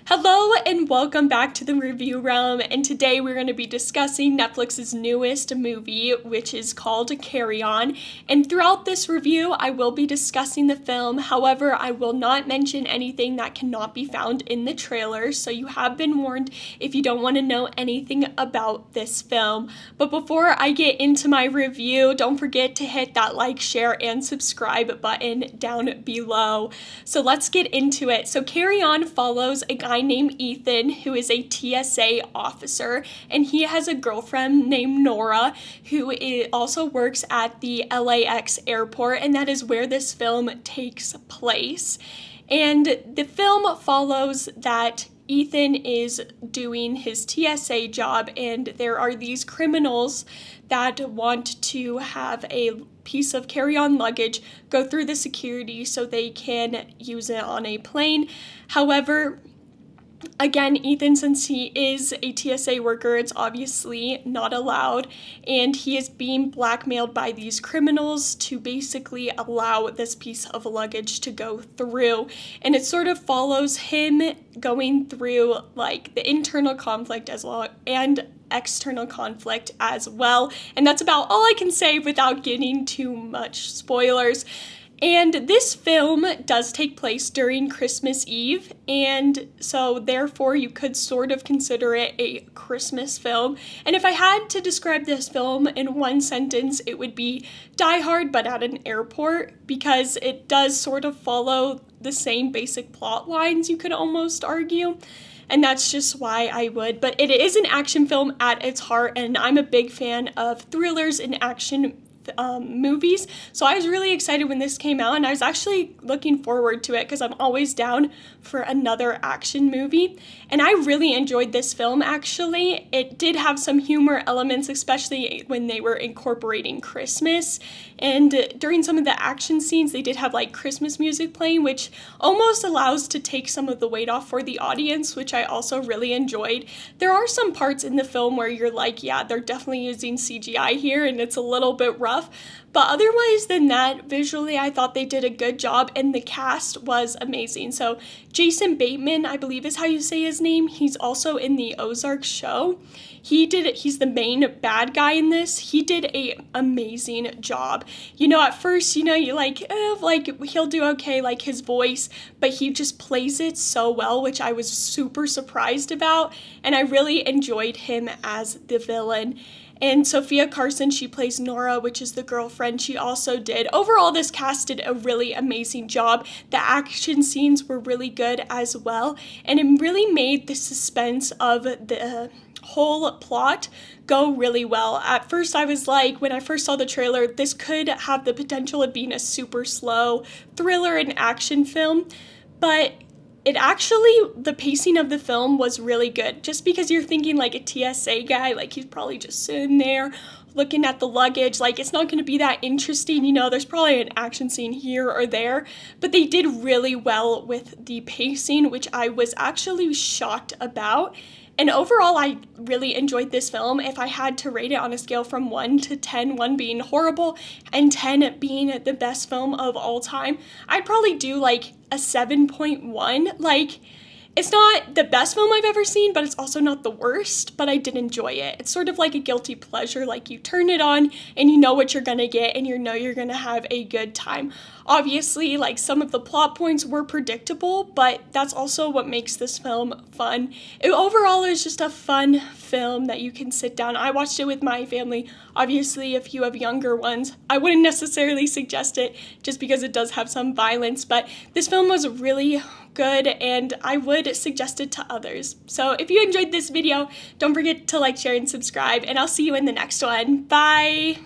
Hello and welcome back to the Review Realm, and today we're going to be discussing Netflix's newest movie, which is called Carry On. And throughout this review, I will be discussing the film. However, I will not mention anything that cannot be found in the trailer, so you have been warned if you don't want to know anything about this film. But before I get into my review, don't forget to hit that like, share, and subscribe button down below. So let's get into it. So Carry On follows a guy named Ethan, who is a TSA officer, and he has a girlfriend named Nora, who also works at the LAX airport, and that is where this film takes place. And the film follows that Ethan is doing his TSA job, and there are these criminals that want to have a piece of carry-on luggage go through the security so they can use it on a plane. However, again, Ethan, since he is a TSA worker, it's obviously not allowed, and he is being blackmailed by these criminals to basically allow this piece of luggage to go through. And it sort of follows him going through like the internal conflict as well and external conflict as well. And that's about all I can say without getting too much spoilers. And this film does take place during Christmas Eve, and so therefore you could sort of consider it a Christmas film. And if I had to describe this film in one sentence, it would be Die Hard but at an airport, because it does sort of follow the same basic plot lines, you could almost argue. And that's just why I would. But it is an action film at its heart, and I'm a big fan of thrillers and action movies, so I was really excited when this came out, and I was actually looking forward to it because I'm always down for another action movie. And I really enjoyed this film. Actually, it did have some humor elements, especially when they were incorporating Christmas, and during some of the action scenes they did have like Christmas music playing, which almost allows to take some of the weight off for the audience, which I also really enjoyed. There are some parts in the film where you're like, yeah, they're definitely using CGI here and it's a little bit rough. But otherwise than that, visually, I thought they did a good job, and the cast was amazing. So Jason Bateman, I believe is how you say his name. He's also in the Ozark show. He's the main bad guy in this. He did a amazing job. You know, at first, you like he'll do okay, like his voice, but he just plays it so well, which I was super surprised about, and I really enjoyed him as the villain. And Sophia Carson, she plays Nora, which is the girlfriend. She also did. Overall, this cast did a really amazing job. The action scenes were really good as well, and it really made the suspense of the whole plot go really well. At first, I was like, when I first saw the trailer, this could have the potential of being a super slow thriller and action film, but the pacing of the film was really good, just because you're thinking like a TSA guy, like he's probably just sitting there looking at the luggage, like it's not going to be that interesting, there's probably an action scene here or there, but they did really well with the pacing, which I was actually shocked about. And overall, I really enjoyed this film. If I had to rate it on a scale from 1 to 10, 1 being horrible and 10 being the best film of all time, I'd probably do like a 7.1. Like, it's not the best film I've ever seen, but it's also not the worst, but I did enjoy it. It's sort of like a guilty pleasure, like you turn it on and you know what you're gonna get and you know you're gonna have a good time. Obviously, like some of the plot points were predictable, but that's also what makes this film fun. Overall, it's just a fun film that you can sit down. I watched it with my family. Obviously, if you have younger ones, I wouldn't necessarily suggest it just because it does have some violence, but this film was really good and I would suggest it to others. So if you enjoyed this video, don't forget to like, share, and subscribe, and I'll see you in the next one. Bye!